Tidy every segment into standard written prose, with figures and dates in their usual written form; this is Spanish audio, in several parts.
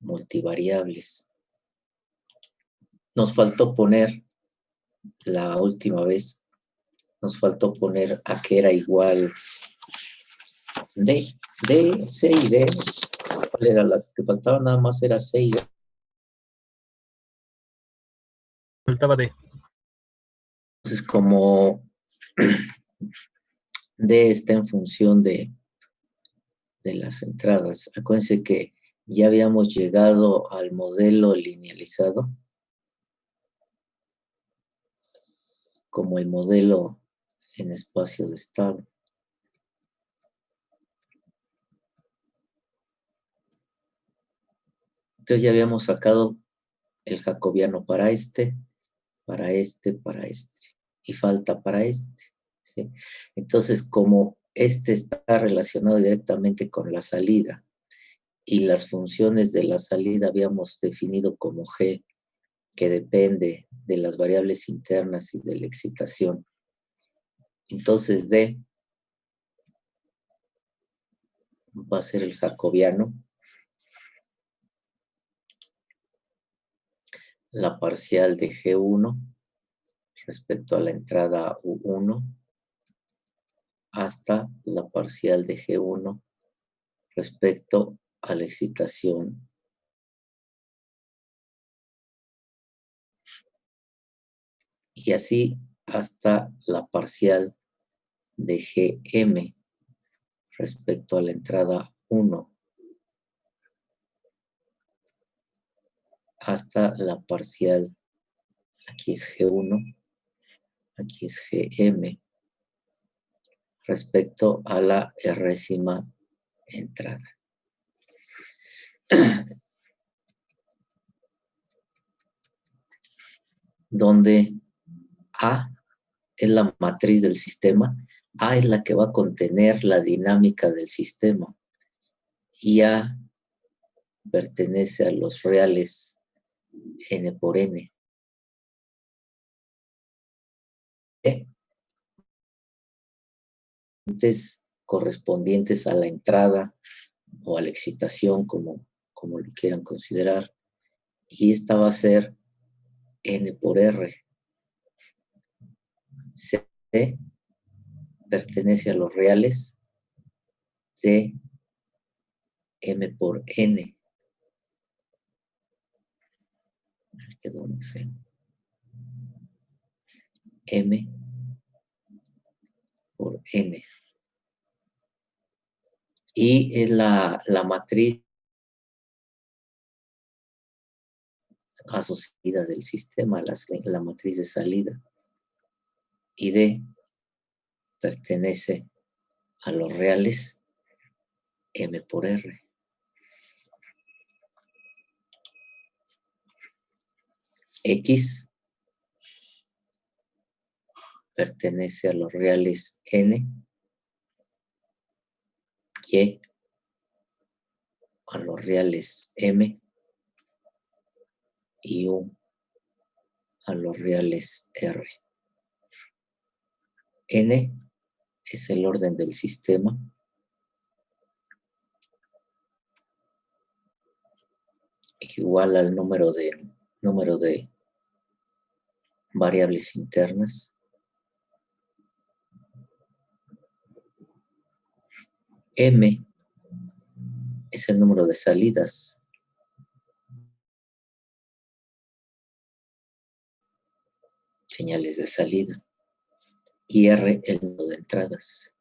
multivariables. Nos faltó poner la última vez, nos faltó poner a que era igual D, C y D. ¿Cuál era las que faltaban? Nada más era C y D. Faltaba D. Entonces, como D está en función de las entradas, acuérdense que ya habíamos llegado al modelo linealizado como el modelo en espacio de estado. Entonces ya habíamos sacado el jacobiano para este, para este, para este. Y falta para este. ¿Sí? Entonces, como este está relacionado directamente con la salida y las funciones de la salida habíamos definido como G, que depende de las variables internas y de la excitación. Entonces, D va a ser el jacobiano. La parcial de G1 respecto a la entrada U1 hasta la parcial de G1 respecto a la excitación. Y así hasta la parcial de Gm respecto a la entrada 1 hasta la parcial, aquí es G1, aquí es Gm respecto a la r'ésima entrada. Donde A es la matriz del sistema, A es la que va a contener la dinámica del sistema y A pertenece a los reales n por n. Correspondientes a la entrada o a la excitación, como lo quieran considerar, y esta va a ser n por r. C pertenece a los reales de m por n. Quedó muy feo. M por n. Y es la matriz asociada del sistema, la matriz de salida. Y D pertenece a los reales m por r. X pertenece a los reales n, y a los reales m y u a los reales r. N es el orden del sistema. Igual al número de variables internas. M es el número de salidas. Señales de salida. Y R el número de entradas.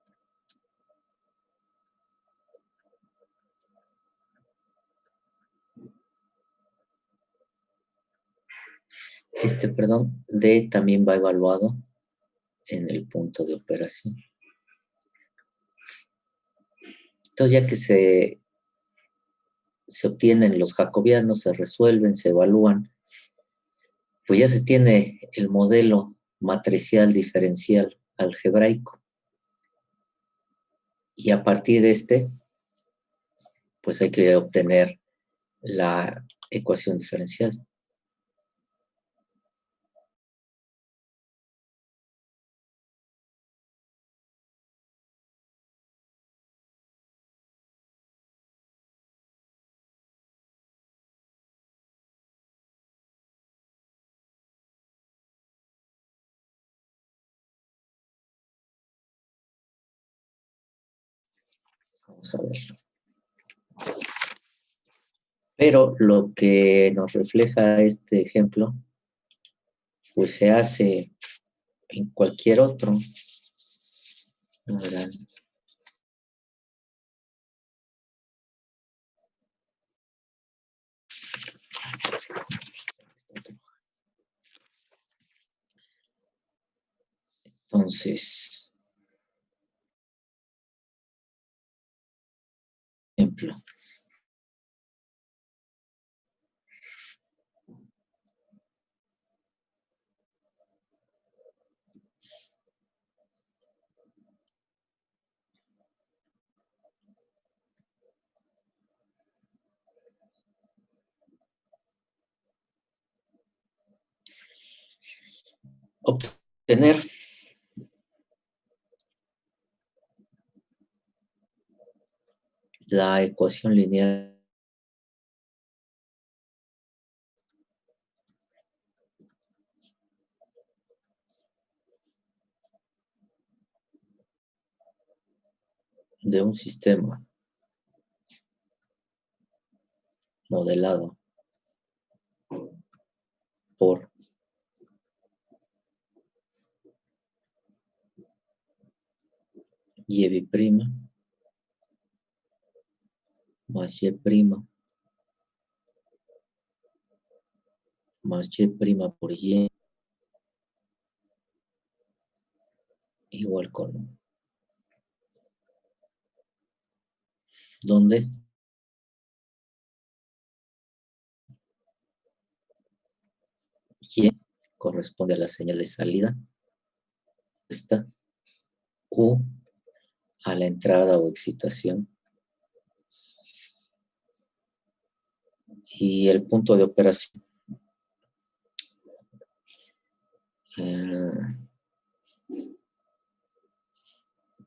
D también va evaluado en el punto de operación. Entonces, ya que se obtienen los jacobianos, se resuelven, se evalúan, pues ya se tiene el modelo matricial diferencial algebraico. Y a partir de este, pues hay que obtener la ecuación diferencial. Vamos a verlo. Pero lo que nos refleja este ejemplo, pues se hace en cualquier otro. Verán. Entonces, ejemplo. Obtener la ecuación lineal de un sistema modelado por y' más y' más y' por y igual con 1. Donde y corresponde a la señal de salida, esta u a la entrada o excitación, y el punto de operación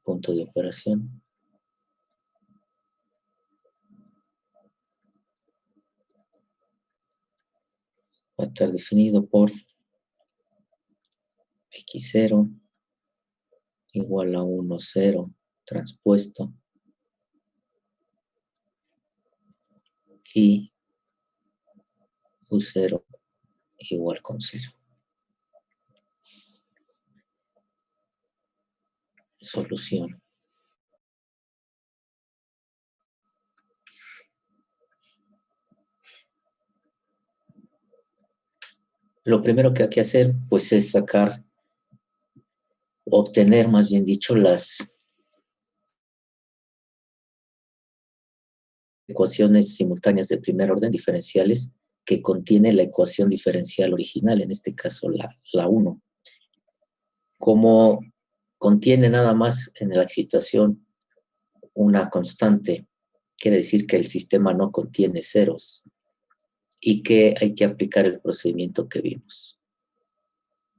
punto de operación va a estar definido por x0 igual a 1, 0 transpuesto y u0 igual con 0. Solución. Lo primero que hay que hacer, pues, es obtener, más bien dicho, las ecuaciones simultáneas de primer orden diferenciales que contiene la ecuación diferencial original, en este caso la 1. Como contiene nada más en la excitación una constante, quiere decir que el sistema no contiene ceros y que hay que aplicar el procedimiento que vimos.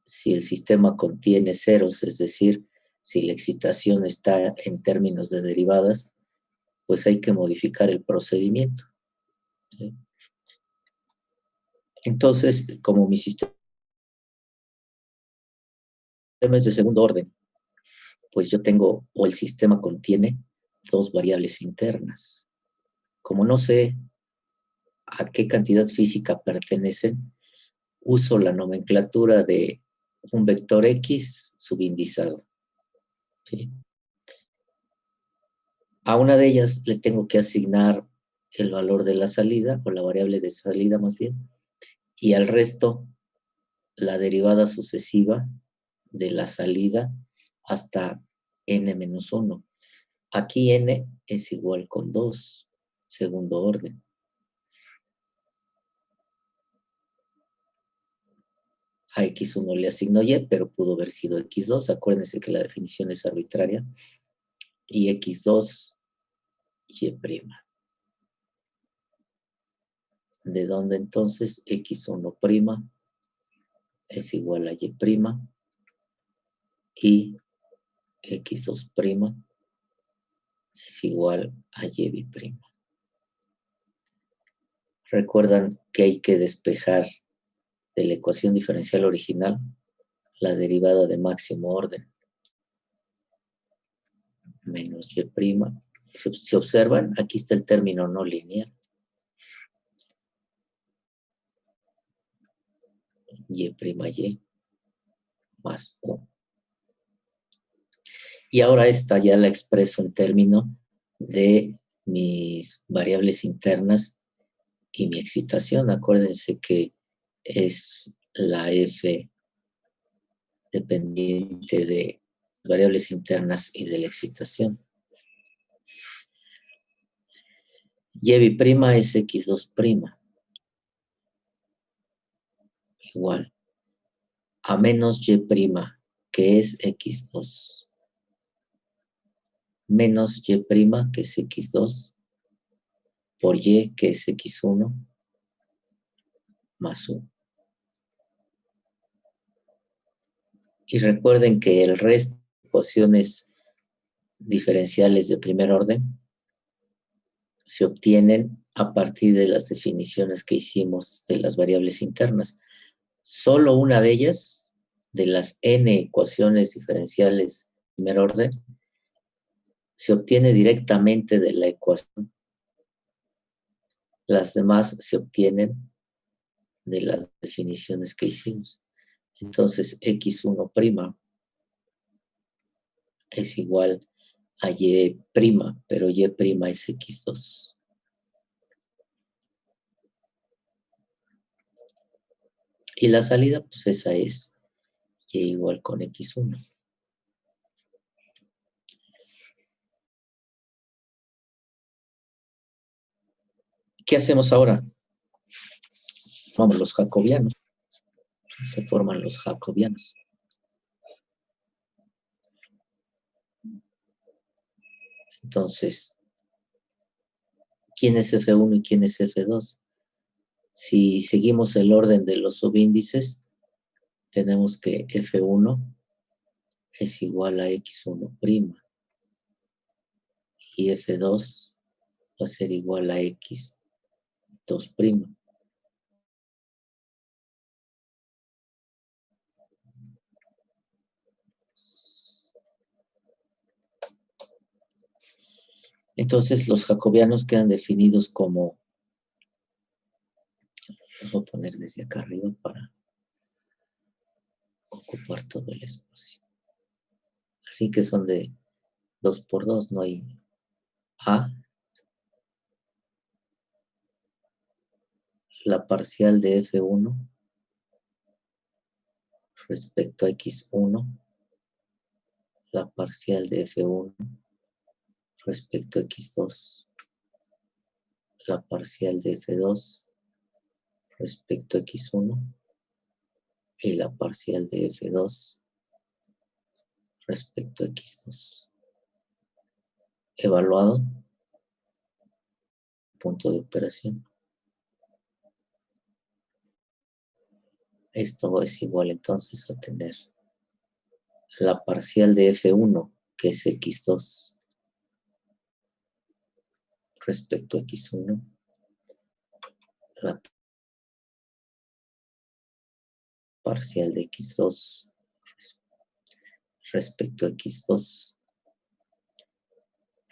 Si el sistema contiene ceros, es decir, si la excitación está en términos de derivadas, pues hay que modificar el procedimiento, ¿sí? Entonces, como mi sistema es de segundo orden, pues yo tengo, o el sistema contiene, dos variables internas. Como no sé a qué cantidad física pertenecen, uso la nomenclatura de un vector X subindizado, ¿sí? A una de ellas le tengo que asignar el valor de la salida, o la variable de salida más bien, y al resto la derivada sucesiva de la salida hasta n-1. Aquí n es igual con 2, segundo orden. A x1 le asigno y, pero pudo haber sido x2. Acuérdense que la definición es arbitraria. Y x2, y'. ¿De dónde entonces x1' es igual a y' y x2' es igual a y'? Recuerdan que hay que despejar de la ecuación diferencial original la derivada de máximo orden menos y' Si observan, aquí está el término no lineal. Y' más U. Y ahora esta ya la expreso en términos de mis variables internas y mi excitación. Acuérdense que es la F dependiente de variables internas y de la excitación. Y' es X2', igual a menos Y', que es X2, menos Y', que es X2, por Y, que es X1, más U. Y recuerden que el resto de ecuaciones diferenciales de primer orden se obtienen a partir de las definiciones que hicimos de las variables internas. Solo una de ellas, de las n ecuaciones diferenciales de primer orden, se obtiene directamente de la ecuación. Las demás se obtienen de las definiciones que hicimos. Entonces, X1' es igual a Y', pero Y' es X2. Y la salida, pues esa es Y igual con X1. ¿Qué hacemos ahora? Vamos, los jacobianos. Se forman los jacobianos. Entonces, ¿quién es F1 y quién es F2? Si seguimos el orden de los subíndices, tenemos que F1 es igual a X1' y F2 va a ser igual a X2'. Entonces, los jacobianos quedan definidos como, voy a poner desde acá arriba para ocupar todo el espacio. Así que son de 2 por 2, no hay A, la parcial de F1 respecto a X1, la parcial de F1 respecto a X2, la parcial de F2 respecto a X1 y la parcial de F2 respecto a X2. Evaluado, punto de operación. Esto es igual entonces a tener la parcial de F1, que es X2, respecto a X1, la parcial de X2 respecto a X2,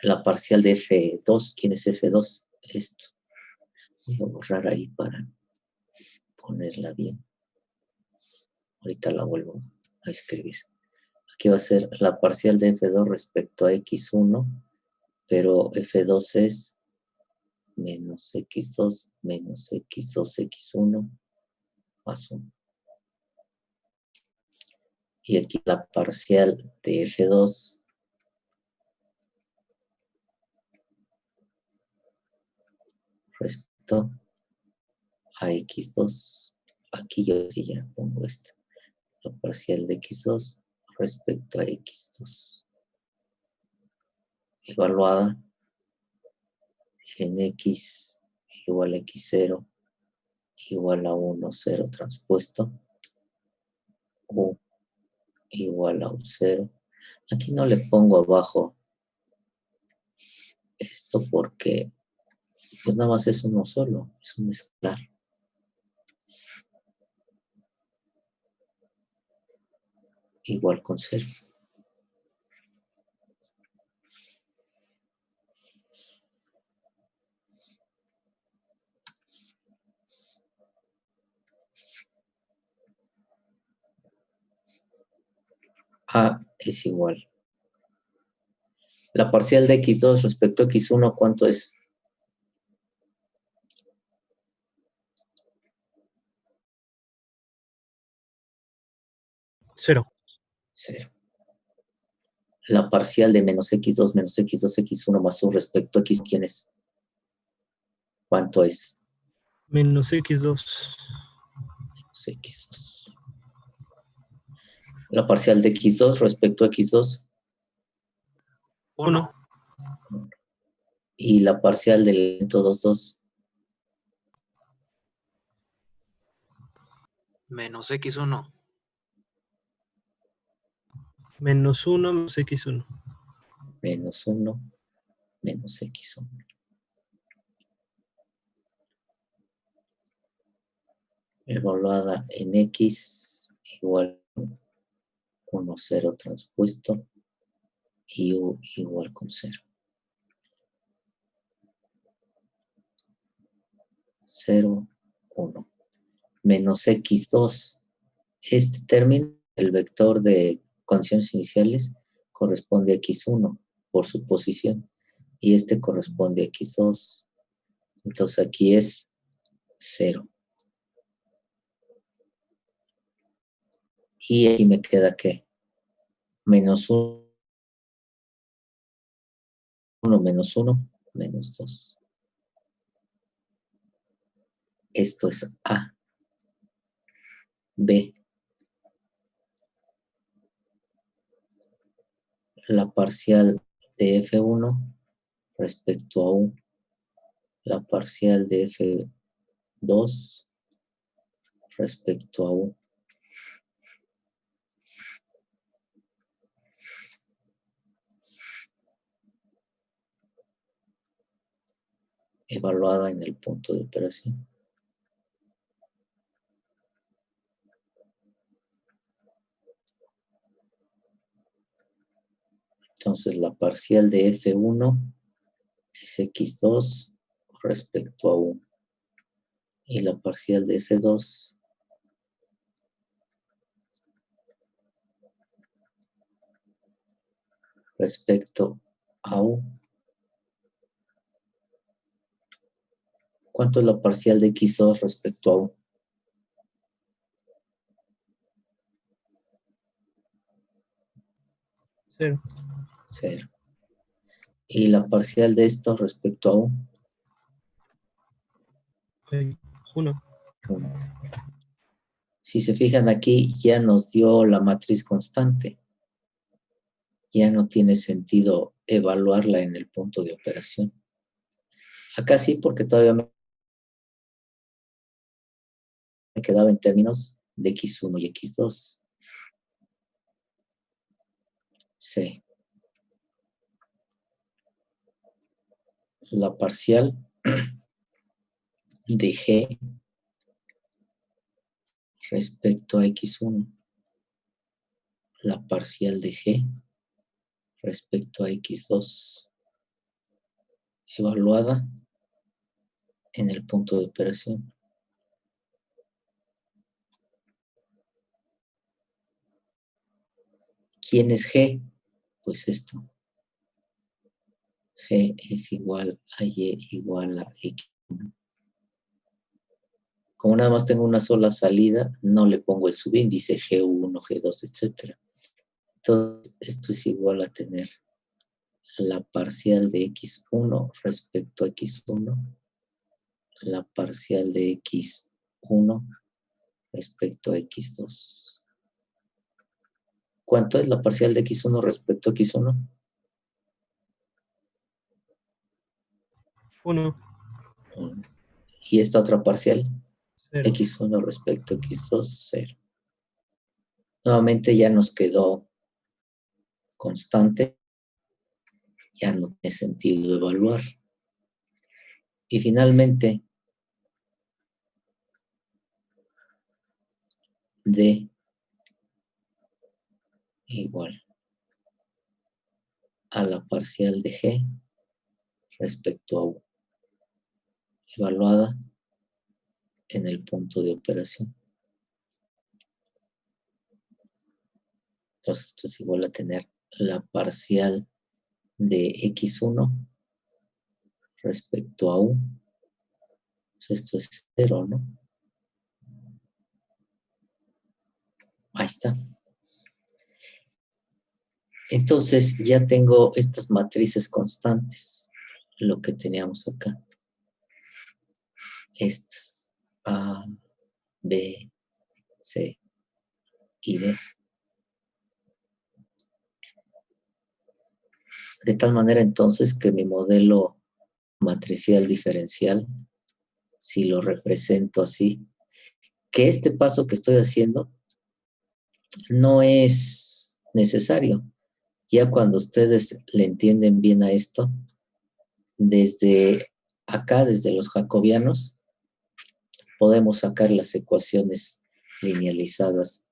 la parcial de F2, ¿quién es F2? Esto. Voy a borrar ahí para ponerla bien. Ahorita la vuelvo a escribir. Aquí va a ser la parcial de F2 respecto a X1, pero F2 es menos X2 menos X2 X1 más 1. Y aquí la parcial de F2 respecto a X2. Aquí yo sí ya pongo esta. La parcial de X2 respecto a X2. Evaluada en X igual a X0 igual a 1, 0 transpuesto. U igual a U0. Aquí no le pongo abajo esto porque pues nada más es uno solo, es un escalar. Igual con 0. A es igual. La parcial de x2 respecto a x1, ¿cuánto es? 0. 0. La parcial de menos x2 x1 más 1 respecto a x, ¿quién es? ¿Cuánto es? Menos x2. Menos x2. La parcial de x2 respecto a x2. 1. Y la parcial del elemento 2. Menos x1. Menos 1 menos x1. Menos 1 menos x1. Evaluada en x igual 1, 0 transpuesto y u igual con 0. 0, 1. Menos x2. Este término, el vector de condiciones iniciales, corresponde a x1 por su posición. Y este corresponde a x2. Entonces aquí es 0. Y aquí me queda ¿qué? Menos 1 menos 1 menos 2. Esto es A. B. La parcial de F1 respecto a U. La parcial de F2 respecto a U. Evaluada en el punto de operación. Entonces la parcial de F1 es x2 respecto a U. Y la parcial de F2 respecto a U. ¿Cuánto es la parcial de x2 respecto a U? 0. 0. Y la parcial de esto respecto a U. 1. 1. Si se fijan aquí, ya nos dio la matriz constante. Ya no tiene sentido evaluarla en el punto de operación. Acá sí, porque todavía me quedaba en términos de x1 y x2. C. La parcial de G respecto a x1. La parcial de G respecto a x2. Evaluada en el punto de operación. ¿Quién es G? Pues esto. G es igual a Y igual a X1. Como nada más tengo una sola salida, no le pongo el subíndice G1, G2, etc. Entonces, esto es igual a tener la parcial de X1 respecto a X1, la parcial de X1 respecto a X2. ¿Cuánto es la parcial de X1 respecto a X1? 1. 1. Y esta otra parcial, 0. X1 respecto a X2, 0. Nuevamente ya nos quedó constante, ya no tiene sentido evaluar. Y finalmente, D igual a la parcial de G respecto a U, evaluada en el punto de operación. Entonces esto es igual a tener la parcial de x1 respecto a u. Pues esto es 0, ¿no? Ahí está. Entonces ya tengo estas matrices constantes, lo que teníamos acá. Estas, A, B, C y D. De tal manera entonces que mi modelo matricial diferencial, si lo represento así, que este paso que estoy haciendo no es necesario. Ya cuando ustedes le entienden bien a esto, desde acá, desde los jacobianos, podemos sacar las ecuaciones linealizadas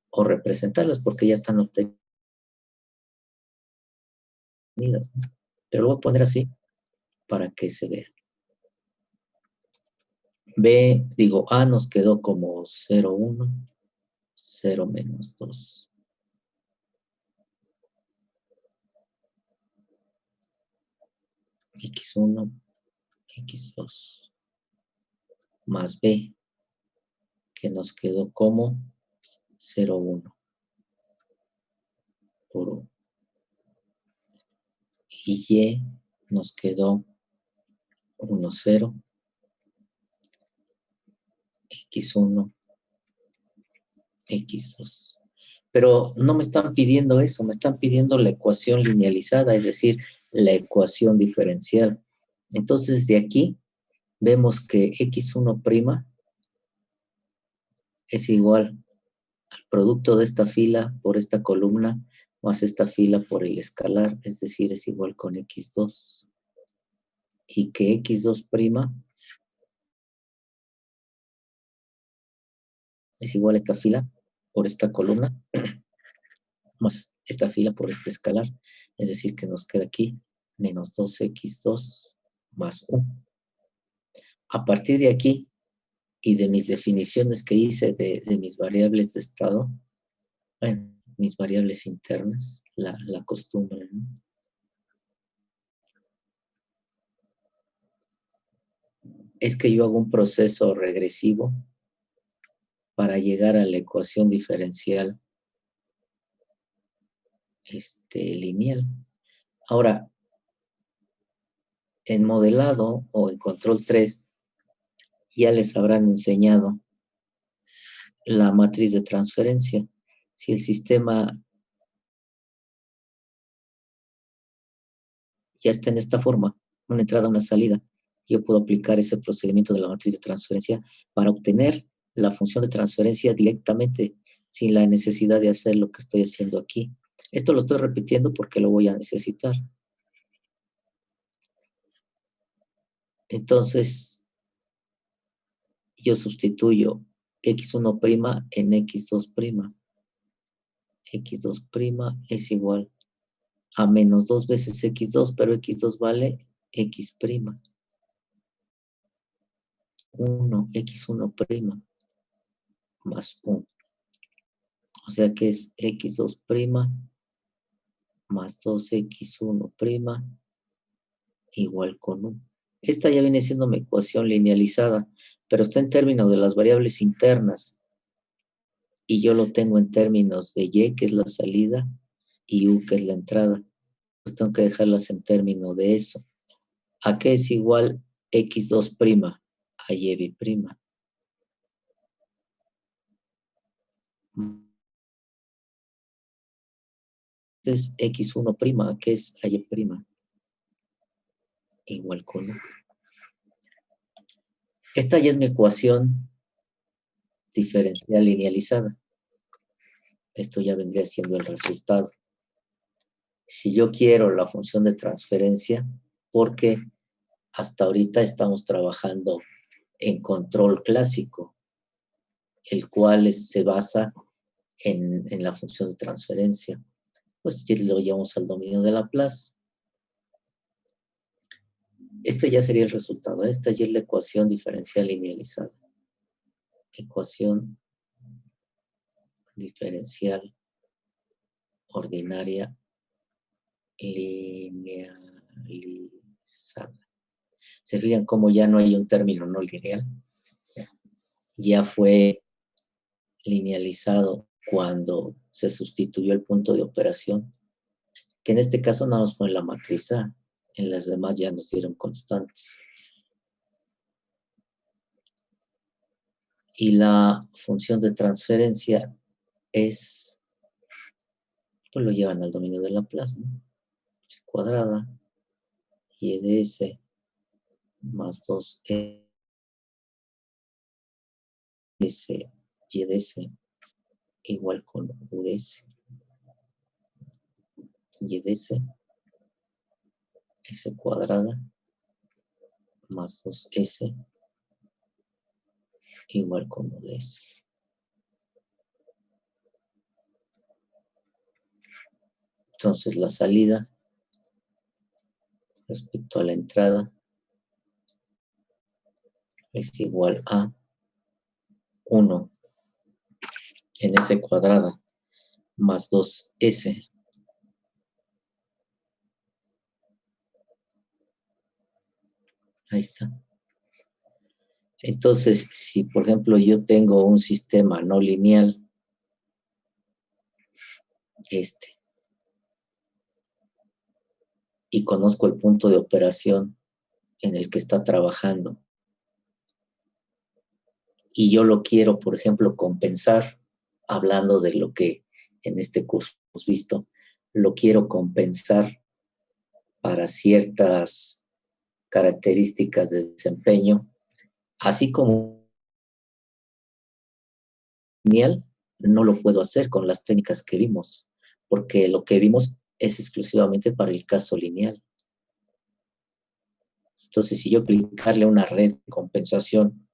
o representarlas porque ya están obtenidas, ¿no? Pero lo voy a poner así para que se vea. B, digo, A nos quedó como 0, 1, 0 menos 2. X1, X2, más B, que nos quedó como 0, 1 por 1. Y Y nos quedó 1, 0, X1, X2. Pero no me están pidiendo eso, me están pidiendo la ecuación linealizada, es decir, la ecuación diferencial. Entonces, de aquí vemos que X1' es igual al producto de esta fila por esta columna más esta fila por el escalar, es decir, es igual con X2. Y que X2' es igual a esta fila por esta columna más esta fila por este escalar, es decir, que nos queda aquí menos 2x2 más 1. A partir de aquí y de mis definiciones que hice de mis variables de estado, bueno, mis variables internas, la costumbre, ¿no? Es que yo hago un proceso regresivo para llegar a la ecuación diferencial lineal. Ahora, en modelado o en control 3, ya les habrán enseñado la matriz de transferencia. Si el sistema ya está en esta forma, una entrada, una salida, yo puedo aplicar ese procedimiento de la matriz de transferencia para obtener la función de transferencia directamente, sin la necesidad de hacer lo que estoy haciendo aquí. Esto lo estoy repitiendo porque lo voy a necesitar. Entonces, yo sustituyo x1' en x2'. x2' es igual a menos 2 veces x2, pero x2 vale x'. 1, x1' más 1. O sea que es x2' más 2x1' igual con 1. Esta ya viene siendo mi ecuación linealizada, pero está en términos de las variables internas. Y yo lo tengo en términos de y, que es la salida, y u, que es la entrada. Pues tengo que dejarlas en términos de eso. ¿A qué es igual x2'? A y'. Entonces, x1', que es a y', igual con 1. Esta ya es mi ecuación diferencial linealizada. Esto ya vendría siendo el resultado. Si yo quiero la función de transferencia, porque hasta ahorita estamos trabajando en control clásico, el cual se basa en la función de transferencia, pues ya lo llevamos al dominio de Laplace. Este ya sería el resultado. Esta ya es la ecuación diferencial linealizada. Ecuación diferencial ordinaria linealizada. ¿Se fijan cómo ya no hay un término no lineal? Ya fue linealizado cuando se sustituyó el punto de operación, que en este caso nada más fue en la matriz A, en las demás ya nos dieron constantes. Y la función de transferencia es, pues lo llevan al dominio de Laplace, ¿no? H cuadrada y de S más 2 S y de S igual con U de S y de S S cuadrada más 2S igual con U de S. Entonces la salida respecto a la entrada es igual a 1 en S cuadrada más 2S. Ahí está. Entonces, si por ejemplo yo tengo un sistema no lineal, y conozco el punto de operación en el que está trabajando, y yo lo quiero, por ejemplo, compensar, hablando de lo que en este curso hemos visto, lo quiero compensar para ciertas características de desempeño, así como lineal, no lo puedo hacer con las técnicas que vimos, porque lo que vimos es exclusivamente para el caso lineal. Entonces, si yo aplicarle una red de compensación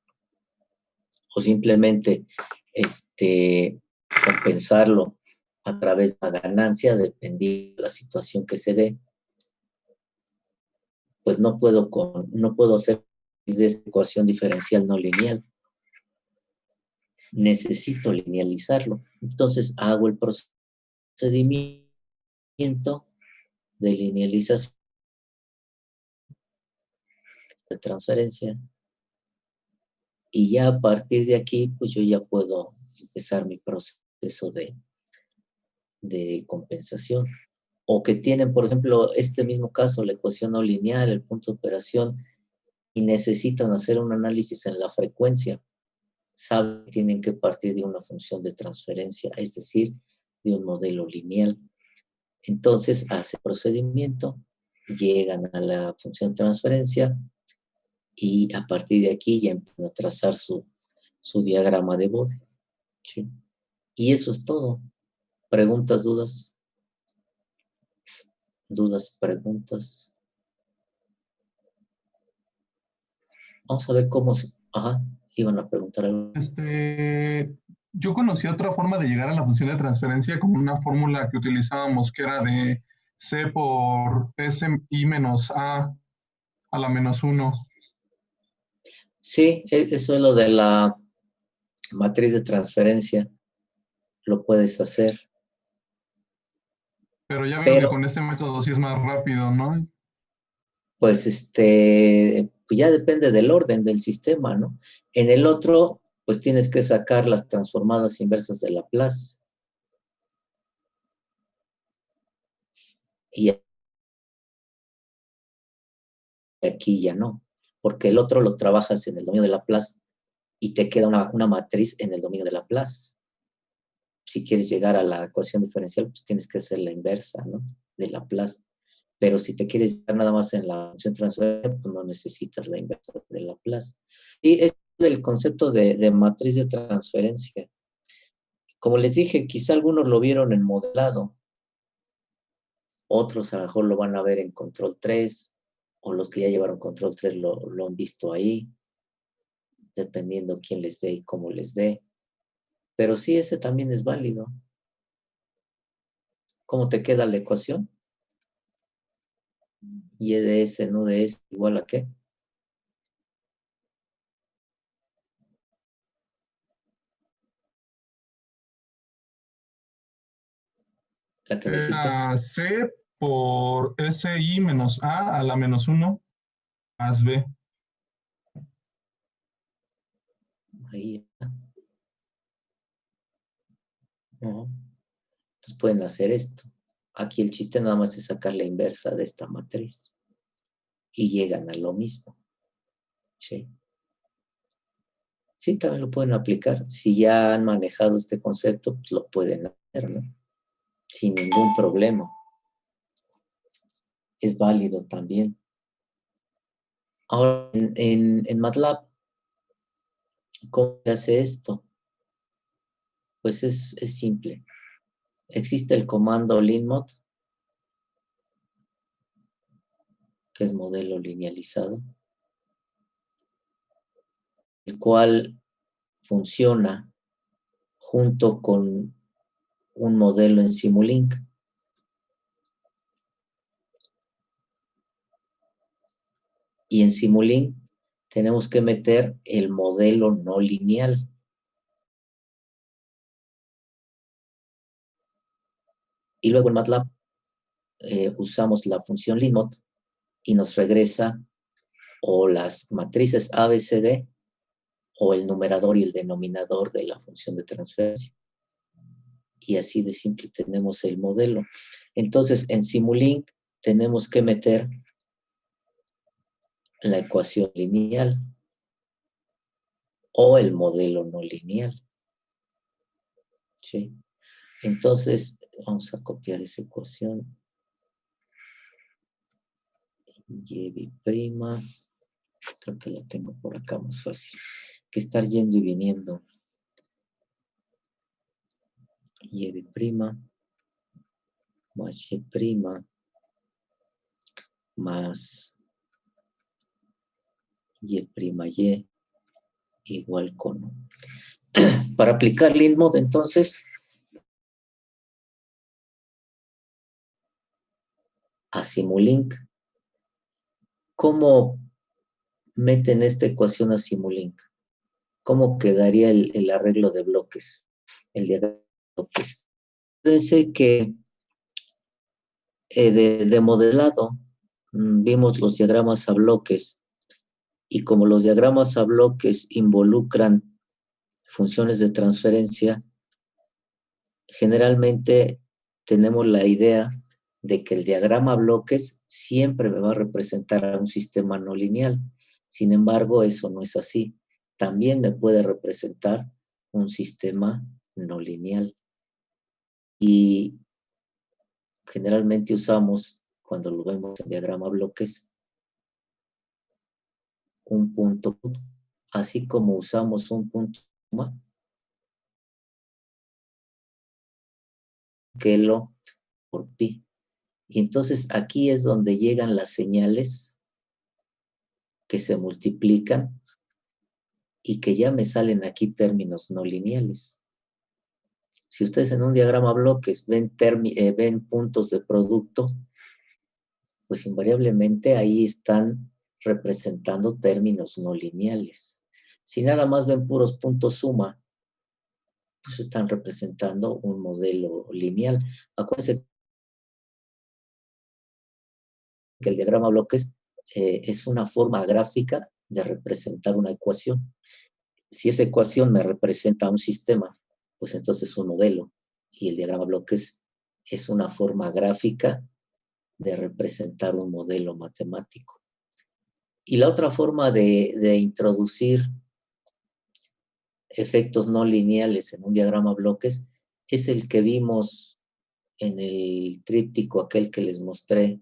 o simplemente compensarlo a través de la ganancia, dependiendo de la situación que se dé, pues no puedo hacer de esta ecuación diferencial no lineal. Necesito linealizarlo. Entonces hago el procedimiento de linealización de transferencia y ya a partir de aquí, pues yo ya puedo empezar mi proceso de compensación. O que tienen, por ejemplo, este mismo caso, la ecuación no lineal, el punto de operación, y necesitan hacer un análisis en la frecuencia. Saben que tienen que partir de una función de transferencia, es decir, de un modelo lineal. Entonces, hace procedimiento, llegan a la función de transferencia y a partir de aquí ya empiezan a trazar su diagrama de Bode. ¿Sí? Y eso es todo. ¿Preguntas, dudas? ¿Dudas, preguntas? Vamos a ver cómo se... Ajá, iban a preguntar algo. Yo conocí otra forma de llegar a la función de transferencia con una fórmula que utilizábamos que era de C por S I menos a la menos 1. Sí, eso es lo de la matriz de transferencia. Lo puedes hacer. Pero ya veo que con este método sí es más rápido, ¿no? Pues pues ya depende del orden del sistema, ¿no? En el otro, pues tienes que sacar las transformadas inversas de Laplace. Y aquí ya no, porque el otro lo trabajas en el dominio de Laplace y te queda una matriz en el dominio de Laplace. Si quieres llegar a la ecuación diferencial, pues tienes que hacer la inversa, ¿no? De Laplace. Pero si te quieres llegar nada más en la función transferencia, pues no necesitas la inversa de Laplace. Y es el concepto de matriz de transferencia. Como les dije, quizá algunos lo vieron en modelado, otros a lo mejor lo van a ver en control 3, o los que ya llevaron control 3 lo han visto ahí, dependiendo quién les dé y cómo les dé. Pero sí, ese también es válido. ¿Cómo te queda la ecuación? Y de S no de S igual a qué? La que me dijiste. C por SI menos A a la menos 1 más B. Ahí está. Ujú. Entonces pueden hacer esto. Aquí el chiste nada más es sacar la inversa de esta matriz. Y llegan a lo mismo. Sí. Sí, también lo pueden aplicar. Si ya han manejado este concepto, pues lo pueden hacer, ¿no? Sin ningún problema. Es válido también. Ahora, en MATLAB, ¿cómo se hace esto? Pues es simple. Existe el comando linmod, que es modelo linealizado, el cual funciona junto con un modelo en Simulink. Y en Simulink tenemos que meter el modelo no lineal. Y luego en MATLAB usamos la función linmod y nos regresa o las matrices A, B, C, D o el numerador y el denominador de la función de transferencia. Y así de simple tenemos el modelo. Entonces, en Simulink tenemos que meter la ecuación lineal o el modelo no lineal. ¿Sí? Entonces, vamos a copiar esa ecuación. Y' prima, creo que la tengo por acá más fácil que estar yendo y viniendo. Y' prima más y' prima más y' prima y igual con 1. Para aplicar linmod, entonces, a Simulink, ¿cómo meten esta ecuación a Simulink? ¿Cómo quedaría el arreglo de bloques? El diagrama de bloques. Fíjense que de modelado vimos los diagramas a bloques y como los diagramas a bloques involucran funciones de transferencia, generalmente tenemos la idea de que el diagrama a bloques siempre me va a representar a un sistema no lineal. Sin embargo, eso no es así. También me puede representar un sistema no lineal. Y generalmente usamos, cuando lo vemos en diagrama a bloques, un punto, así como usamos un punto que lo por pi. Y entonces aquí es donde llegan las señales que se multiplican y que ya me salen aquí términos no lineales. Si ustedes en un diagrama a bloques ven puntos de producto, pues invariablemente ahí están representando términos no lineales. Si nada más ven puros puntos suma, pues están representando un modelo lineal. Acuérdense que el diagrama a bloques es una forma gráfica de representar una ecuación. Si esa ecuación me representa un sistema, pues entonces es un modelo. Y el diagrama a bloques es una forma gráfica de representar un modelo matemático. Y la otra forma de introducir efectos no lineales en un diagrama a bloques es el que vimos en el tríptico aquel que les mostré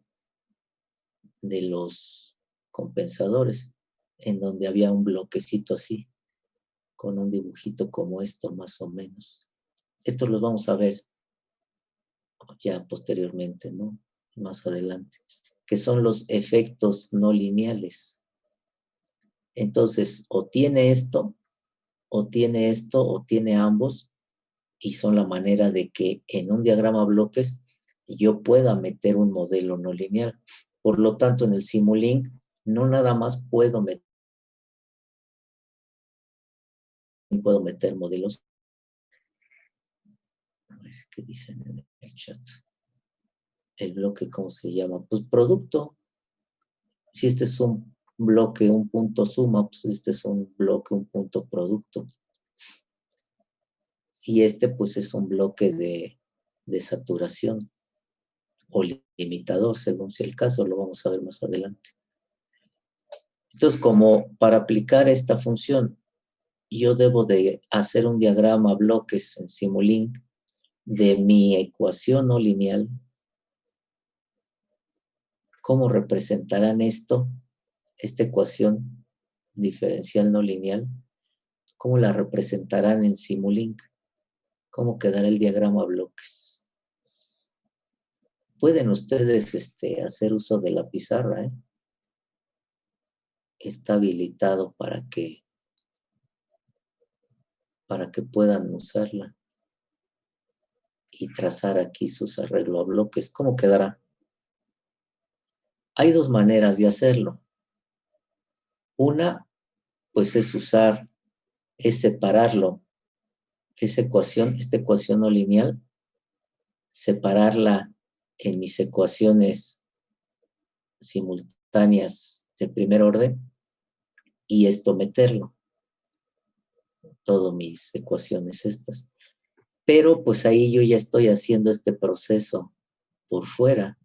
de los compensadores, en donde había un bloquecito así, con un dibujito como esto más o menos. Estos los vamos a ver ya posteriormente, ¿no? Más adelante, que son los efectos no lineales. Entonces, o tiene esto, o tiene esto, o tiene ambos, y son la manera de que en un diagrama a bloques yo pueda meter un modelo no lineal. Por lo tanto, en el Simulink no nada más puedo meter modelos. A ver qué dicen en el chat. el bloque, ¿cómo se llama? Pues producto. Si este es un bloque, un punto suma, pues este es un bloque, un punto producto. Y este pues es un bloque de saturación o limitador, según sea el caso, lo vamos a ver más adelante. Entonces, como para aplicar esta función, yo debo de hacer un diagrama bloques en Simulink de mi ecuación no lineal. ¿Cómo representarán esto, esta ecuación diferencial no lineal? ¿Cómo la representarán en Simulink? ¿Cómo quedará el diagrama bloques? Pueden ustedes hacer uso de la pizarra, ¿eh? Está habilitado para que puedan usarla y trazar aquí sus arreglos a bloques. ¿Cómo quedará? Hay dos maneras de hacerlo. Una, pues es separarlo, esta ecuación no lineal, separarla en mis ecuaciones simultáneas de primer orden y esto meterlo, todas mis ecuaciones estas. Pero pues ahí yo ya estoy haciendo este proceso por fuera.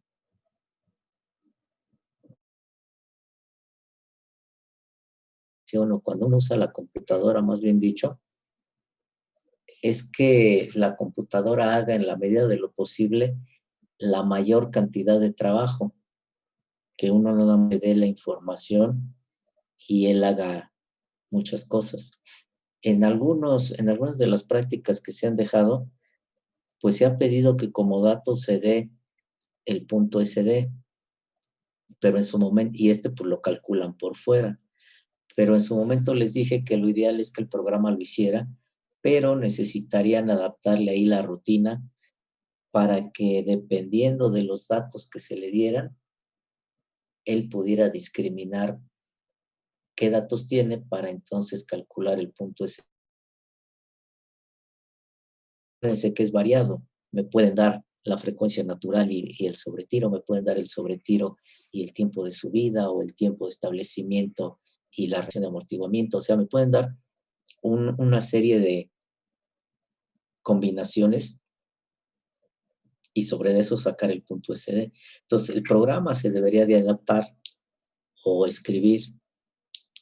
Cuando uno usa la computadora, más bien dicho, es que la computadora haga en la medida de lo posible la mayor cantidad de trabajo, que uno no me dé la información y él haga muchas cosas. En algunas de las prácticas que se han dejado, pues se ha pedido que como dato se dé el punto SD, pero en su momento, y pues lo calculan por fuera, pero en su momento les dije que lo ideal es que el programa lo hiciera, pero necesitarían adaptarle ahí la rutina para que dependiendo de los datos que se le dieran, él pudiera discriminar qué datos tiene para entonces calcular el punto SD. Fíjense que es variado, me pueden dar la frecuencia natural y el sobretiro, me pueden dar el sobretiro y el tiempo de subida o el tiempo de establecimiento y la reacción de amortiguamiento, o sea, me pueden dar una serie de combinaciones y sobre eso sacar el punto SD. Entonces, el programa se debería de adaptar o escribir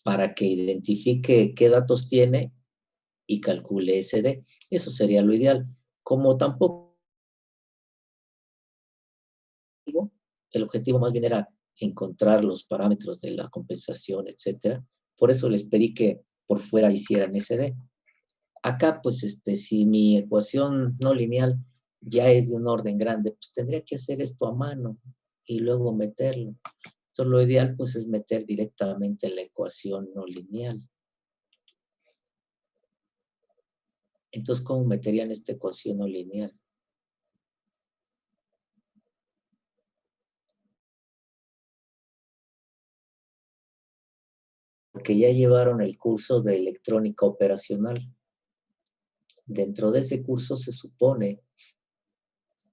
para que identifique qué datos tiene y calcule SD. Eso sería lo ideal. Como tampoco el objetivo más bien era encontrar los parámetros de la compensación, etcétera. Por eso les pedí que por fuera hicieran SD. Acá, pues, si mi ecuación no lineal ya es de un orden grande, pues tendría que hacer esto a mano y luego meterlo. Entonces, lo ideal, pues, es meter directamente la ecuación no lineal. Entonces, ¿cómo meterían esta ecuación no lineal? Porque ya llevaron el curso de electrónica operacional. Dentro de ese curso se supone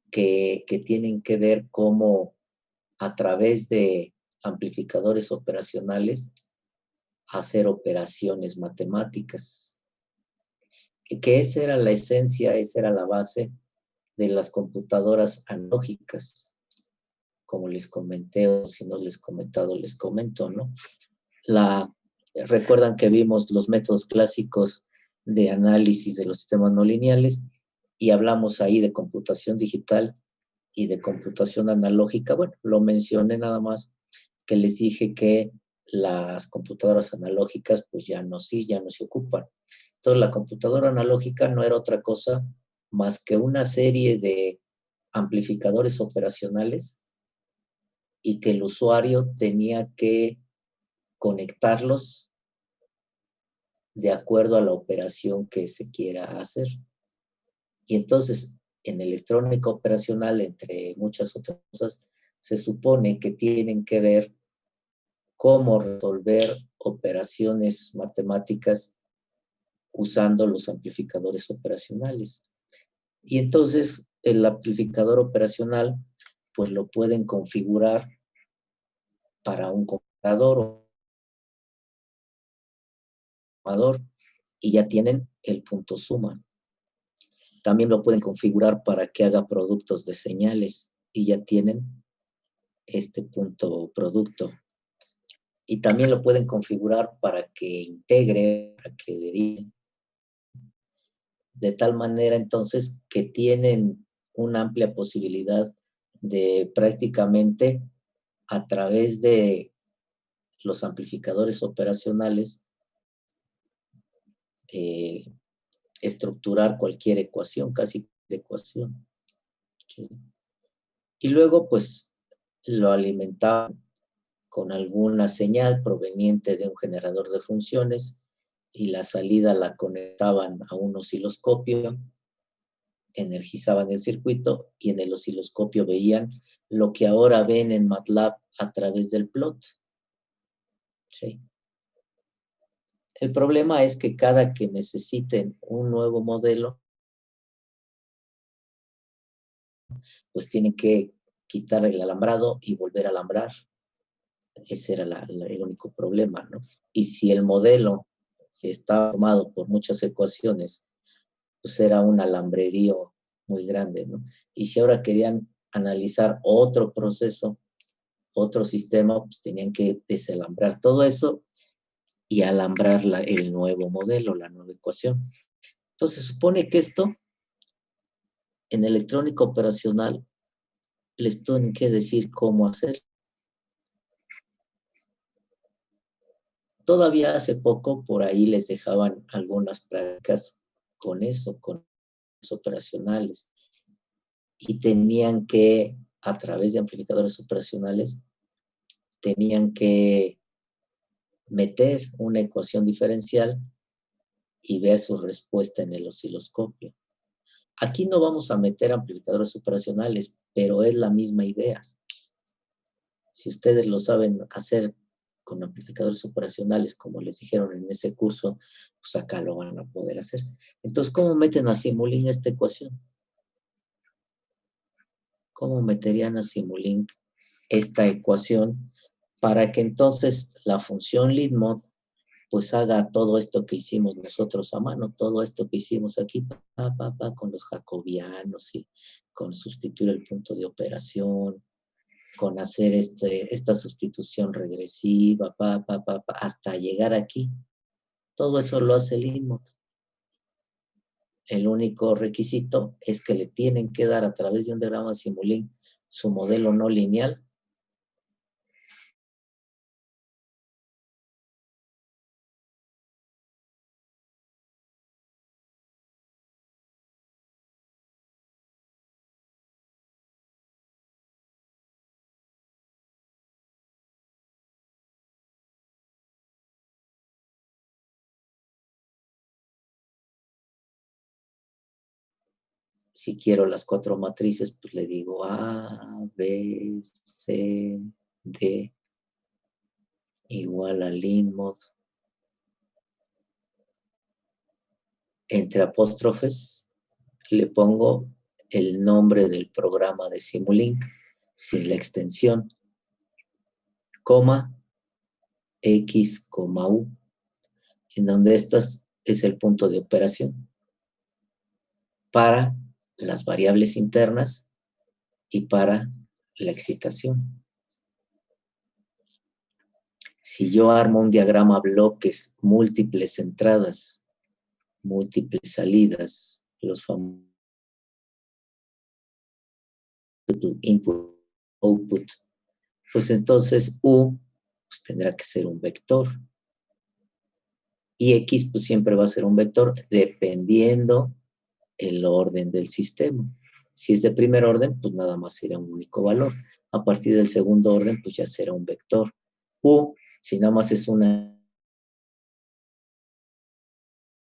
que tienen que ver cómo a través de amplificadores operacionales hacer operaciones matemáticas. Y que esa era la esencia, esa era la base de las computadoras analógicas, como les comenté, o si no les he comentado, les comento, ¿no? Recuerdan que vimos los métodos clásicos de análisis de los sistemas no lineales y hablamos ahí de computación digital y de computación analógica. Bueno, lo mencioné nada más, que les dije que las computadoras analógicas pues ya no se ocupan. Entonces la computadora analógica no era otra cosa más que una serie de amplificadores operacionales y que el usuario tenía que conectarlos de acuerdo a la operación que se quiera hacer. Y entonces, en electrónica operacional, entre muchas otras cosas, se supone que tienen que ver cómo resolver operaciones matemáticas usando los amplificadores operacionales. Y entonces, el amplificador operacional pues lo pueden configurar para un comprador o tomador y ya tienen el punto suma. También lo pueden configurar para que haga productos de señales y ya tienen este punto producto. Y también lo pueden configurar para que integre, para que derive. De tal manera entonces que tienen una amplia posibilidad de prácticamente a través de los amplificadores operacionales estructurar cualquier ecuación, casi cualquier ecuación. ¿Sí? Y luego pues lo alimentaban con alguna señal proveniente de un generador de funciones y la salida la conectaban a un osciloscopio, energizaban el circuito y en el osciloscopio veían lo que ahora ven en MATLAB a través del plot. ¿Sí? El problema es que cada que necesiten un nuevo modelo, pues tienen que quitar el alambrado y volver a alambrar. Ese era el único problema, ¿no? Y si el modelo estaba formado por muchas ecuaciones, pues era un alambrerío muy grande, ¿no? Y si ahora querían analizar otro proceso, otro sistema, pues tenían que desalambrar todo eso y alambrar el nuevo modelo, la nueva ecuación. Entonces, se supone que esto, en electrónica operacional, les tienen que decir cómo hacer. Todavía hace poco, por ahí les dejaban algunas prácticas con eso, con los operacionales. Y tenían que, a través de amplificadores operacionales, tenían que meter una ecuación diferencial y ver su respuesta en el osciloscopio. Aquí no vamos a meter amplificadores operacionales, pero es la misma idea. Si ustedes lo saben hacer con amplificadores operacionales, como les dijeron en ese curso, pues acá lo van a poder hacer. Entonces, ¿cómo meten a Simulink esta ecuación? ¿Cómo meterían a Simulink esta ecuación para que entonces la función LeadMod pues haga todo esto que hicimos nosotros a mano, todo esto que hicimos aquí, con los jacobianos y con sustituir el punto de operación, con hacer esta sustitución regresiva, hasta llegar aquí. Todo eso lo hace el LeadMod. El único requisito es que le tienen que dar a través de un diagrama de Simulink su modelo no lineal. Si quiero las 4 matrices, pues le digo A, B, C, D, igual a LeadMod. Entre apóstrofes le pongo el nombre del programa de Simulink sin la extensión, coma, X, coma, U, en donde estas es el punto de operación para las variables internas y para la excitación. Si yo armo un diagrama bloques, múltiples entradas, múltiples salidas, los famosos input, output, pues entonces U pues tendrá que ser un vector. Y X pues siempre va a ser un vector dependiendo el orden del sistema. Si es de primer orden, pues nada más será un único valor. A partir del segundo orden, pues ya será un vector. U, si nada más es una,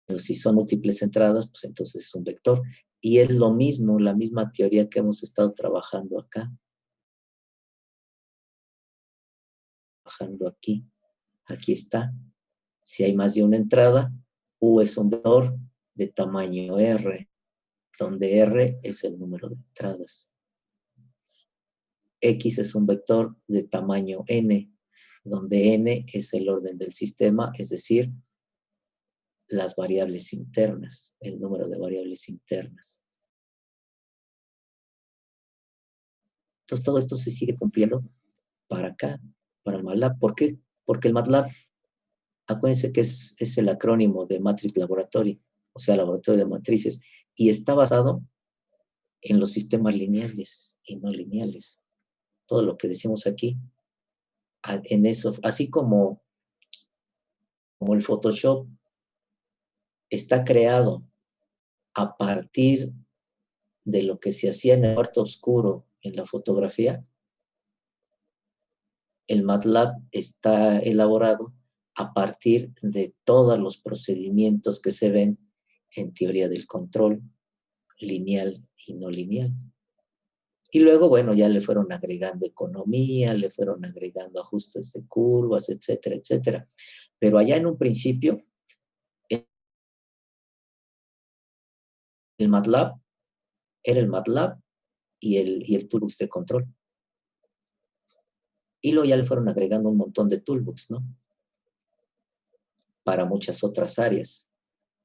pero si son múltiples entradas, pues entonces es un vector. Y es lo mismo, la misma teoría que hemos estado trabajando acá. Trabajando aquí. Aquí está. Si hay más de una entrada, U es un vector de tamaño R, donde R es el número de entradas. X es un vector de tamaño n, donde n es el orden del sistema, es decir, las variables internas, el número de variables internas. Entonces todo esto se sigue cumpliendo para acá, para el MATLAB. ¿Por qué? Porque el MATLAB, acuérdense que es el acrónimo de Matrix Laboratory, o sea, laboratorio de matrices, y está basado en los sistemas lineales y no lineales. Todo lo que decimos aquí, en eso, así como el Photoshop está creado a partir de lo que se hacía en el cuarto oscuro en la fotografía, el MATLAB está elaborado a partir de todos los procedimientos que se ven en teoría del control, lineal y no lineal. Y luego, bueno, ya le fueron agregando economía, le fueron agregando ajustes de curvas, etcétera, etcétera. Pero allá en un principio, el MATLAB era el MATLAB y el toolbox de control. Y luego ya le fueron agregando un montón de toolbox, ¿no? Para muchas otras áreas.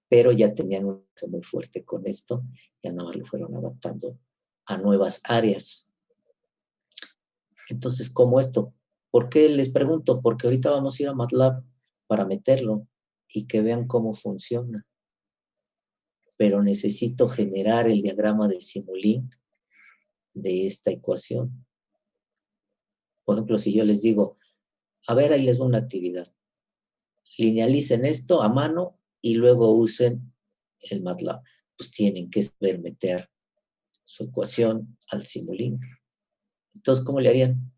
Pero ya tenían un base muy fuerte con esto, ya no lo fueron adaptando a nuevas áreas. Entonces, ¿cómo esto? ¿Por qué les pregunto? Porque ahorita vamos a ir a MATLAB para meterlo y que vean cómo funciona. Pero necesito generar el diagrama de Simulink de esta ecuación. Por ejemplo, si yo les digo, a ver, ahí les va una actividad. Linealicen esto a mano y luego usen el MATLAB. Pues tienen que saber meter su ecuación al Simulink. Entonces, ¿cómo le harían?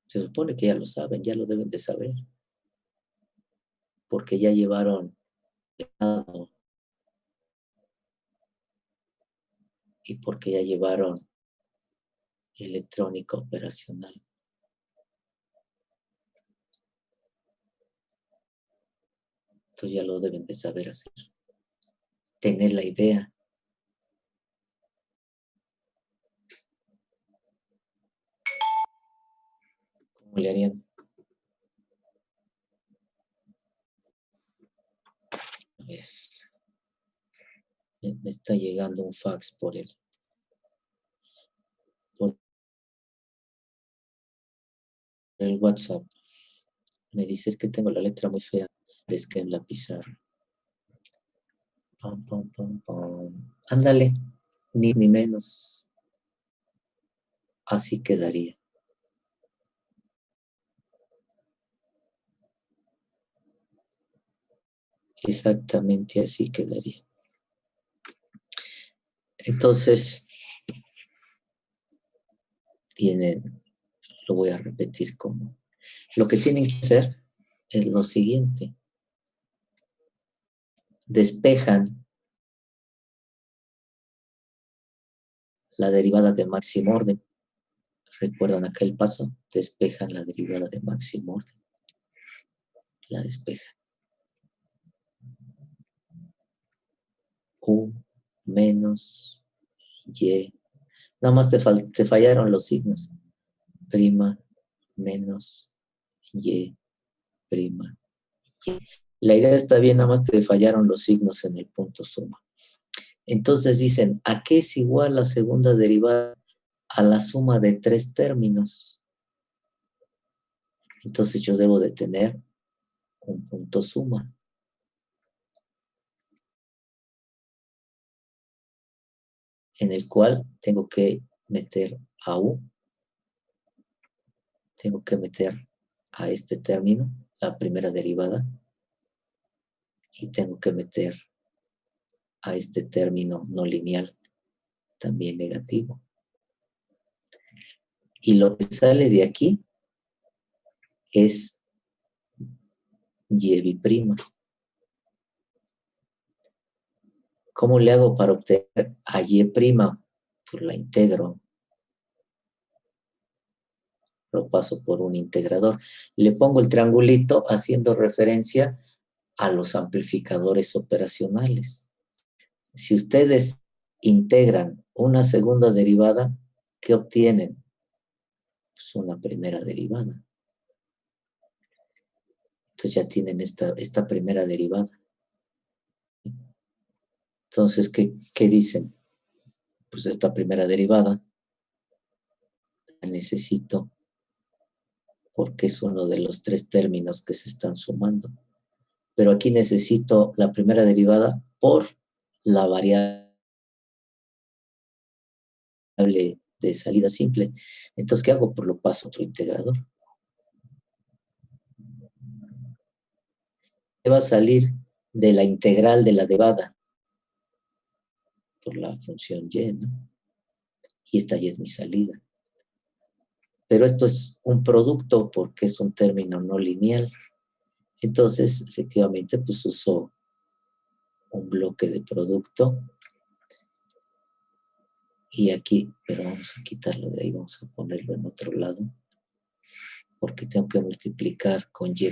Se supone que ya lo saben, ya lo deben de saber. Porque ya llevaron y porque ya llevaron electrónica operacional. Entonces ya lo deben de saber hacer. Tener la idea. ¿Cómo le harían? A ver. Me está llegando un fax por el WhatsApp. Me dices que tengo la letra muy fea. Es que en la pizarra. Pam, pam, pam, pam. Ándale, ni menos. Así quedaría. Exactamente así quedaría. Entonces, lo voy a repetir como. Lo que tienen que hacer es lo siguiente. Despejan la derivada de máximo orden. ¿Recuerdan acá el paso? Despejan la derivada de máximo orden. La despejan. U menos Y. Nada más te fallaron los signos. Prima menos Y prima Y. La idea está bien, nada más te fallaron los signos en el punto suma. Entonces dicen, ¿a qué es igual la segunda derivada? A la suma de 3 términos. Entonces yo debo de tener un punto suma. En el cual tengo que meter a U. Tengo que meter a este término, la primera derivada. Y tengo que meter a este término no lineal, también negativo. Y lo que sale de aquí es Y prima. ¿Cómo le hago para obtener a Y prima? Pues la integro. Lo paso por un integrador. Le pongo el triangulito haciendo referencia a los amplificadores operacionales. Si ustedes integran una segunda derivada, ¿qué obtienen? Pues una primera derivada. Entonces ya tienen esta primera derivada. Entonces, ¿qué dicen? Pues esta primera derivada la necesito porque es uno de los tres términos que se están sumando. Pero aquí necesito la primera derivada por la variable de salida simple. Entonces, ¿qué hago? Pues lo paso a otro integrador. ¿Qué va a salir de la integral de la derivada? Por la función y, ¿no? Y esta ya es mi salida. Pero esto es un producto porque es un término no lineal. Entonces, efectivamente, pues uso un bloque de producto. Y aquí, pero vamos a quitarlo de ahí, vamos a ponerlo en otro lado. Porque tengo que multiplicar con y'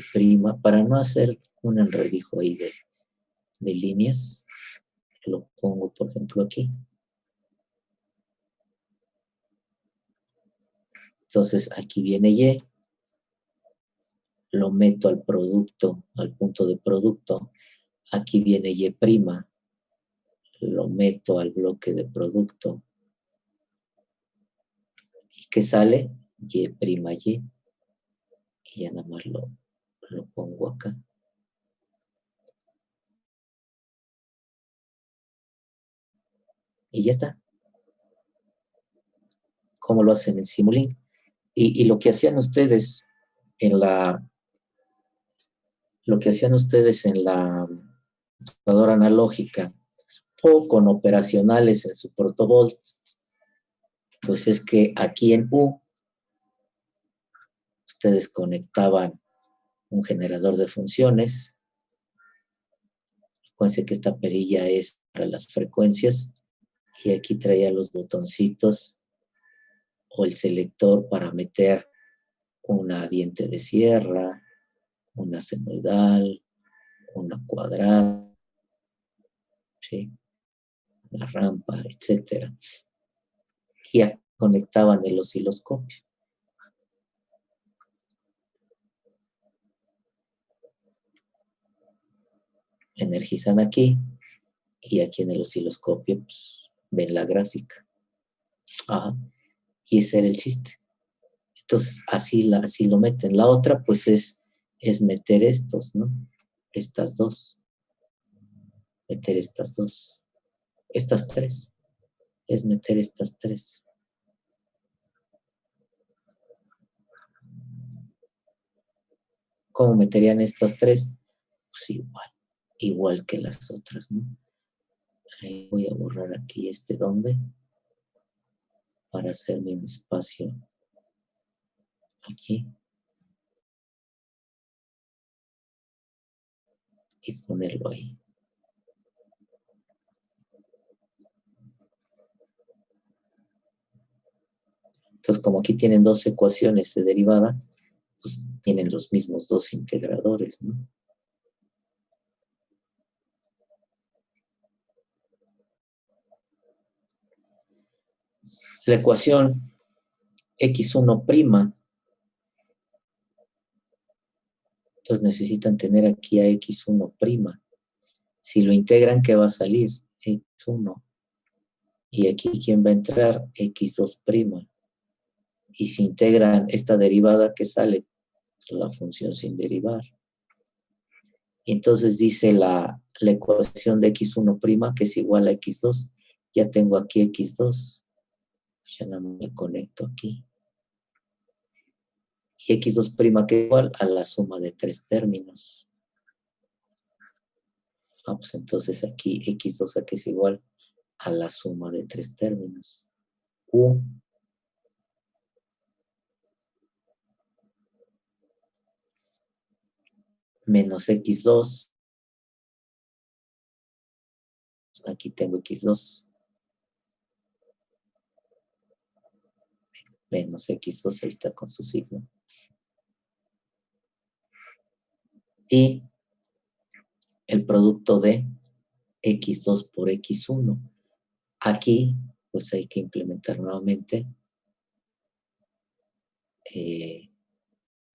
para no hacer un enredijo ahí de líneas. Lo pongo, por ejemplo, aquí. Entonces, aquí viene y. Lo meto al producto, al punto de producto. Aquí viene y'. Lo meto al bloque de producto. ¿Y qué sale? Y'. Y ya nada más lo pongo acá. Y ya está. ¿Cómo lo hacen en Simulink? Y lo que hacían ustedes en la computadora analógica o con operacionales en su protovolt, pues es que aquí en U ustedes conectaban un generador de funciones. Acuérdense que esta perilla es para las frecuencias y aquí traía los botoncitos o el selector para meter una diente de sierra, una senoidal, una cuadrada, ¿sí? Una rampa, etcétera. Y ya conectaban el osciloscopio. Energizan aquí y aquí en el osciloscopio pues, ven la gráfica. Ajá. Y ese era el chiste. Entonces, así lo meten. La otra, pues, es meter estos, ¿no? Estas dos. Meter estas dos. Estas tres. Es meter estas tres. ¿Cómo meterían estas tres? Pues igual que las otras, ¿no? Ahí voy a borrar aquí ¿dónde? Para hacerme un espacio aquí. Y ponerlo ahí. Entonces, como aquí tienen dos ecuaciones de derivada, pues tienen los mismos dos integradores, ¿no? La ecuación x1', entonces necesitan tener aquí a x1'. Si lo integran, ¿qué va a salir? X1. Y aquí, ¿quién va a entrar? X2'. Y si integran esta derivada, ¿qué sale? La función sin derivar. Entonces dice la ecuación de x1', que es igual a x2. Ya tengo aquí x2. Ya nada más me conecto aquí. Y x2', que es igual a la suma de tres términos. Pues entonces aquí x2 aquí es igual a la suma de tres términos. U menos x2. Aquí tengo x2. Menos x2, ahí está con su signo. Y el producto de x2 por x1. Aquí, pues hay que implementar nuevamente.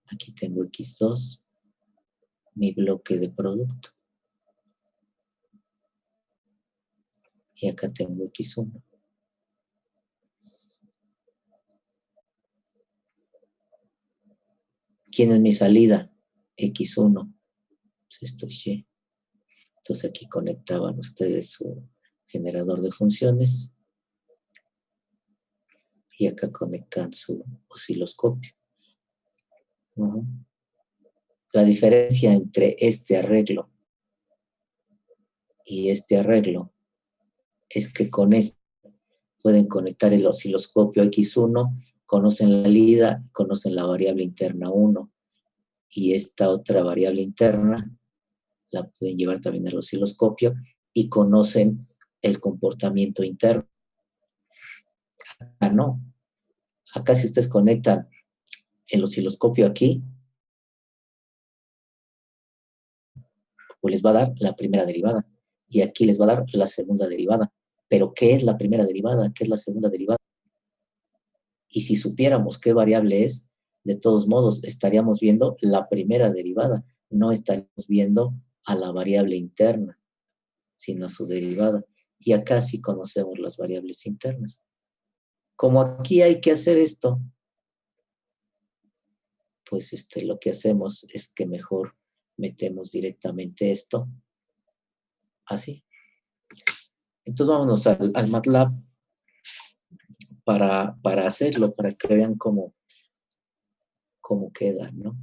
Aquí tengo x2, mi bloque de producto. Y acá tengo x1. ¿Quién es mi salida? X1. Pues esto es Y. Entonces aquí conectaban ustedes su generador de funciones. Y acá conectan su osciloscopio. La diferencia entre este arreglo y este arreglo es que con este pueden conectar el osciloscopio X1, conocen la salida, conocen la variable interna 1, y esta otra variable interna la pueden llevar también al osciloscopio y conocen el comportamiento interno. Acá no. Acá si ustedes conectan el osciloscopio aquí, pues les va a dar la primera derivada. Y aquí les va a dar la segunda derivada. Pero ¿qué es la primera derivada? ¿Qué es la segunda derivada? Y si supiéramos qué variable es, de todos modos estaríamos viendo la primera derivada. No estaríamos viendo a la variable interna, sino a su derivada. Y acá sí conocemos las variables internas. Como aquí hay que hacer esto, pues lo que hacemos es que mejor metemos directamente esto así. Entonces vámonos al MATLAB para hacerlo, para que vean cómo queda, ¿no?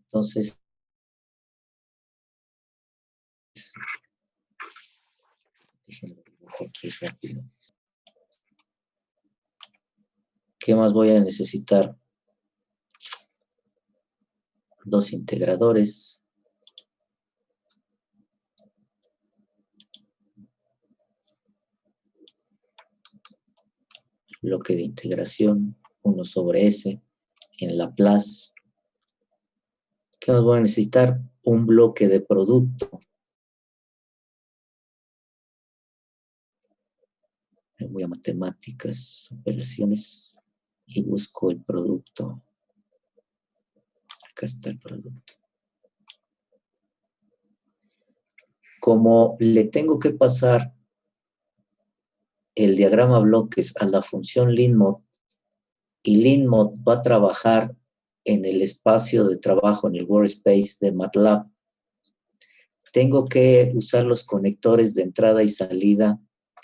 Entonces, déjenme aquí rápido. ¿Qué más voy a necesitar? Dos integradores. Bloque de integración, 1 sobre S, en Laplace. ¿Qué más voy a necesitar? Un bloque de producto. Voy a matemáticas, operaciones, y busco el producto. Acá está el producto. Como le tengo que pasar el diagrama bloques a la función LinMod, y LinMod va a trabajar en el espacio de trabajo, en el workspace de MATLAB, tengo que usar los conectores de entrada y salida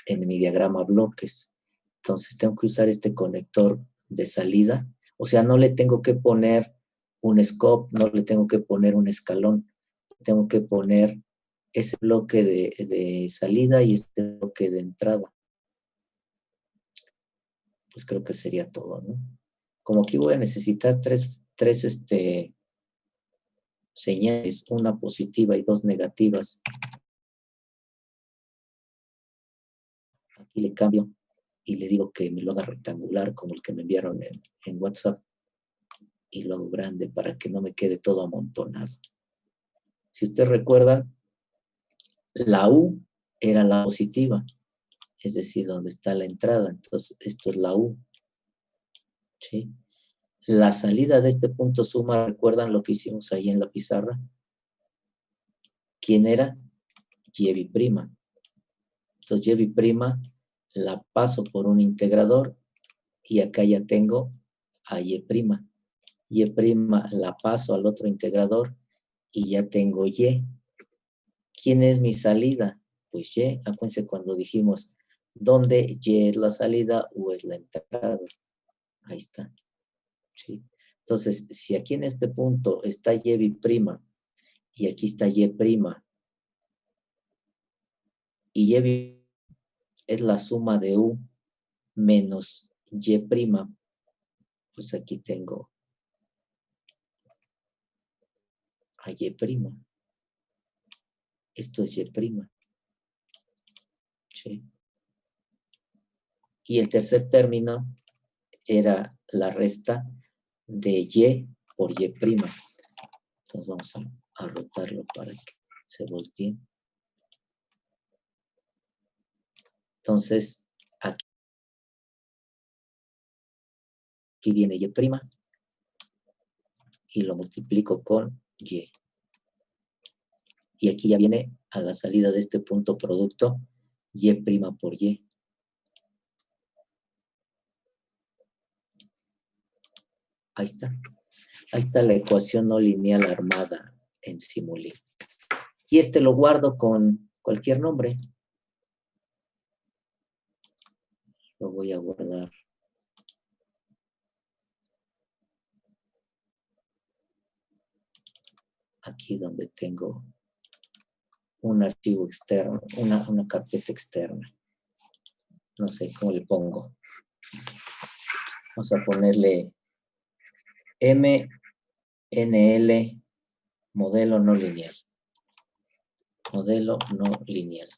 en mi diagrama bloques. Entonces tengo que usar este conector de salida. O sea, no le tengo que poner un scope, no le tengo que poner un escalón. Tengo que poner ese bloque de salida y este bloque de entrada. Pues creo que sería todo, ¿no? Como aquí voy a necesitar tres señales, una positiva y dos negativas. Aquí le cambio y le digo que me lo haga rectangular como el que me enviaron en WhatsApp, y lo hago grande para que no me quede todo amontonado. Si ustedes recuerdan, la U era la positiva, es decir, donde está la entrada. Entonces, esto es la U. ¿Sí? La salida de este punto suma, ¿recuerdan lo que hicimos ahí en la pizarra? ¿Quién era? Y'. Entonces, Y' la paso por un integrador y acá ya tengo a Y'. Y' la paso al otro integrador y ya tengo Y. ¿Quién es mi salida? Pues Y. Acuérdense cuando dijimos, ¿dónde Y es la salida, U es la entrada? Ahí está. ¿Sí? Entonces, si aquí en este punto está Y' y aquí está Y', y Y' es la suma de U menos Y', pues aquí tengo a Y'. Esto es Y'. ¿Sí? Y el tercer término era la resta de Y por Y'. Entonces vamos a rotarlo para que se voltee. Entonces, aquí viene Y' y lo multiplico con Y. Y aquí ya viene a la salida de este punto producto Y' por Y. Ahí está. Ahí está la ecuación no lineal armada en Simulink. Y este lo guardo con cualquier nombre. Lo voy a guardar. Aquí donde tengo un archivo externo, una carpeta externa. No sé cómo le pongo. Vamos a ponerle MNL, modelo no lineal. Modelo no lineal.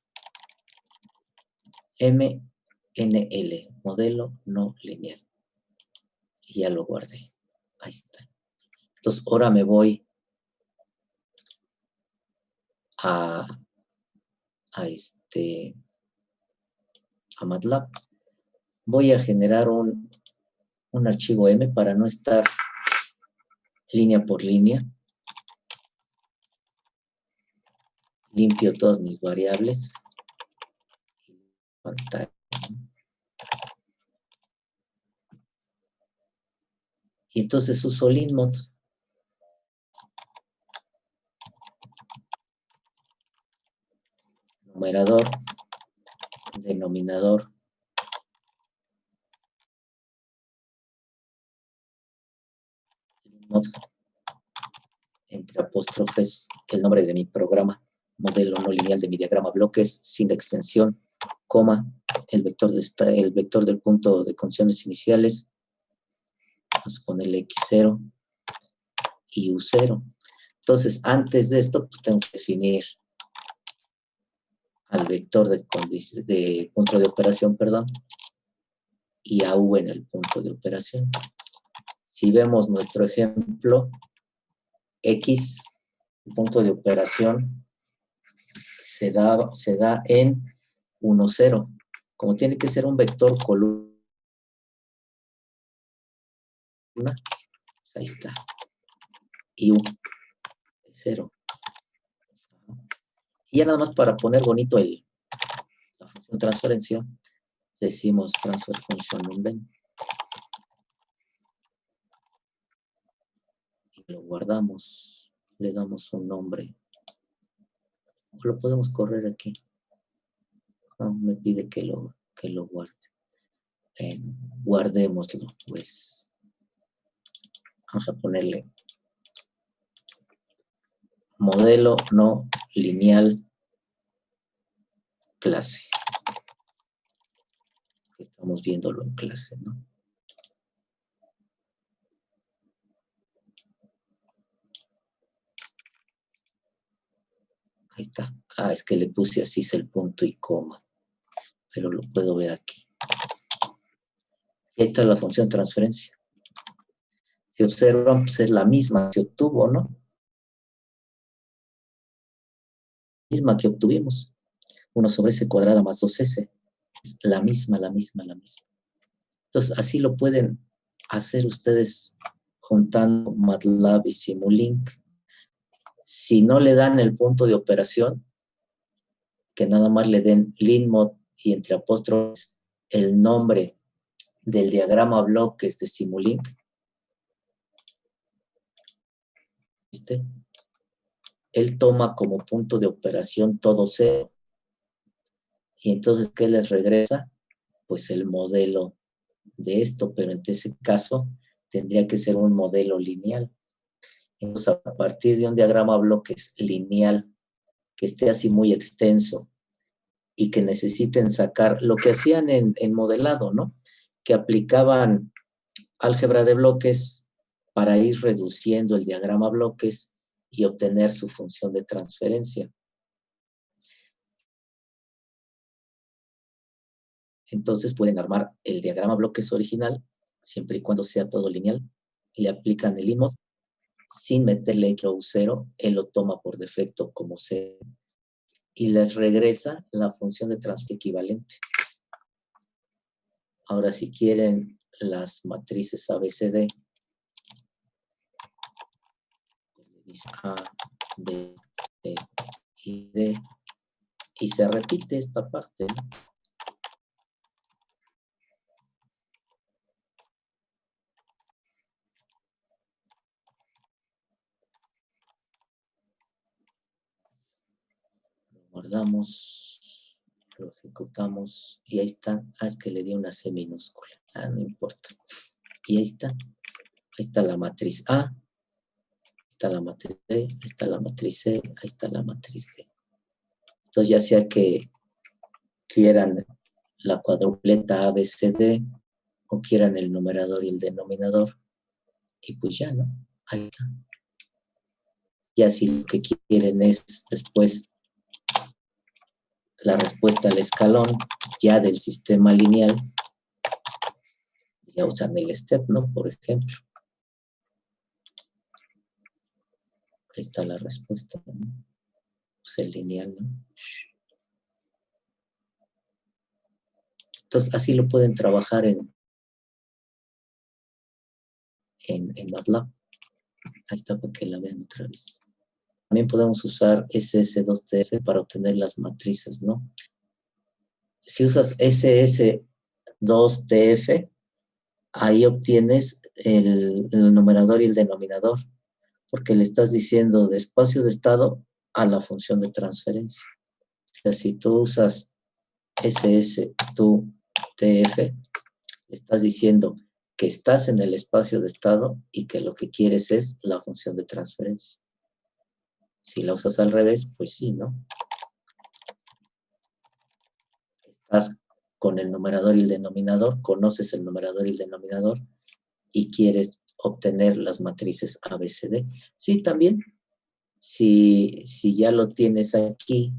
MNL, modelo no lineal. Y ya lo guardé. Ahí está. Entonces, ahora me voy a MATLAB. Voy a generar un archivo M para no estar línea por línea. Limpio todas mis variables. Pantalla. Y entonces uso linmod. Numerador, denominador. Linmod, entre apóstrofes, el nombre de mi programa, modelo no lineal de mi diagrama bloques, sin extensión, coma, el vector del punto de condiciones iniciales. Vamos a ponerle X0 y U0. Entonces, antes de esto, pues tengo que definir al vector de punto de operación, perdón, y a U en el punto de operación. Si vemos nuestro ejemplo, X, punto de operación, se da en 1, 0. Como tiene que ser un vector columna, ahí está. Y U, 0. Y ya nada más para poner bonito la función transferencia, decimos transfer function unden. Y lo guardamos, le damos un nombre. Lo podemos correr aquí. No, me pide que lo guarde. Guardémoslo, pues. Vamos a ponerle modelo no lineal clase. Estamos viéndolo en clase, ¿no? Ahí está. Ah, es que le puse así el punto y coma. Pero lo puedo ver aquí. Y ahí está la función transferencia. Si observan, pues es la misma que obtuvo, ¿no? Misma que obtuvimos. 1 sobre s cuadrada más 2s. Es la misma. Entonces, así lo pueden hacer ustedes juntando MATLAB y Simulink. Si no le dan el punto de operación, que nada más le den linmod y entre apóstrofes el nombre del diagrama bloques de Simulink. ¿Viste? Él toma como punto de operación todo 0. Y entonces, ¿qué les regresa? Pues el modelo de esto, pero en ese caso tendría que ser un modelo lineal. Entonces, a partir de un diagrama bloques lineal que esté así muy extenso y que necesiten sacar lo que hacían en modelado, ¿no? Que aplicaban álgebra de bloques para ir reduciendo el diagrama bloques y obtener su función de transferencia. Entonces pueden armar el diagrama bloques original, siempre y cuando sea todo lineal, le aplican el IMOD sin meterle X o U0, él lo toma por defecto como C y les regresa la función de transfer equivalente. Ahora, si quieren las matrices ABCD, dice A, B, C y D, y se repite esta parte, ¿no? Guardamos, lo ejecutamos y ahí está. Ah, es que le di una C minúscula. Ah, no importa. Y ahí está. Ahí está la matriz A, ahí está la matriz B, ahí está la matriz C, ahí está la matriz D. Entonces, ya sea que quieran la cuadrupleta ABCD o quieran el numerador y el denominador, y pues ya, ¿no? Ahí está. Ya si lo que quieren es después la respuesta al escalón ya del sistema lineal, ya usan el step, ¿no? Por ejemplo. Ahí está la respuesta, ¿no? Pues el lineal, ¿no? Entonces, así lo pueden trabajar en MATLAB. Ahí está para que la vean otra vez. También podemos usar SS2TF para obtener las matrices, ¿no? Si usas SS2TF, ahí obtienes el numerador y el denominador, porque le estás diciendo de espacio de estado a la función de transferencia. O sea, si tú usas SS2TF, le estás diciendo que estás en el espacio de estado y que lo que quieres es la función de transferencia. Si la usas al revés, pues sí, ¿no? Estás con el numerador y el denominador, conoces el numerador y el denominador y quieres obtener las matrices ABCD. Sí, también. Si ya lo tienes aquí,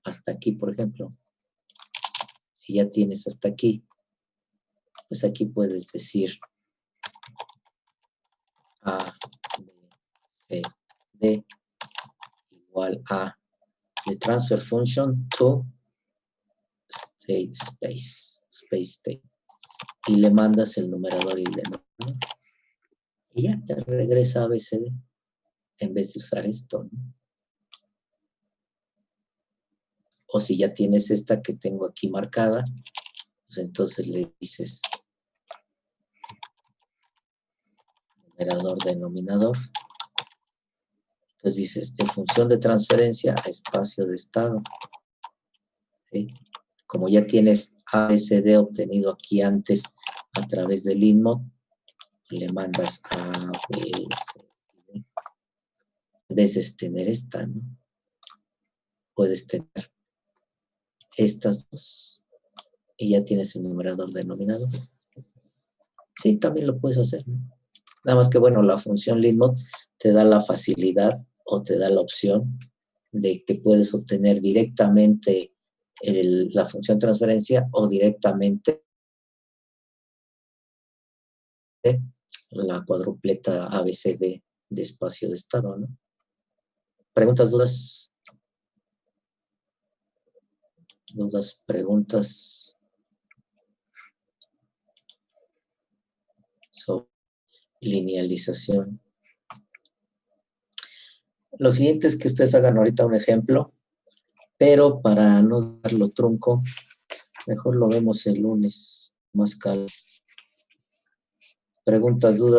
hasta aquí, por ejemplo, si ya tienes hasta aquí, pues aquí puedes decir A, B, C, D igual a the transfer function to state space state. Y le mandas el numerador y el denominador. Y ya te regresa ABCD en vez de usar esto, ¿no? O si ya tienes esta que tengo aquí marcada, pues entonces le dices numerador, denominador. Entonces dices de función de transferencia a espacio de estado. ¿Sí? Como ya tienes ABCD obtenido aquí antes a través del InMod, le mandas A, B, C, D. En vez de tener esta, ¿no? Puedes tener estas dos y ya tienes el numerador denominador. Sí, también lo puedes hacer, ¿no? Nada más que, bueno, la función LINMOD te da la facilidad o te da la opción de que puedes obtener directamente la función transferencia o directamente la cuadrupleta ABCD de espacio de estado, ¿no? ¿Preguntas, dudas? ¿Dudas, preguntas? Sobre linealización. Lo siguiente es que ustedes hagan ahorita un ejemplo, pero para no darlo trunco, mejor lo vemos el lunes, más calmo. ¿Preguntas, dudas?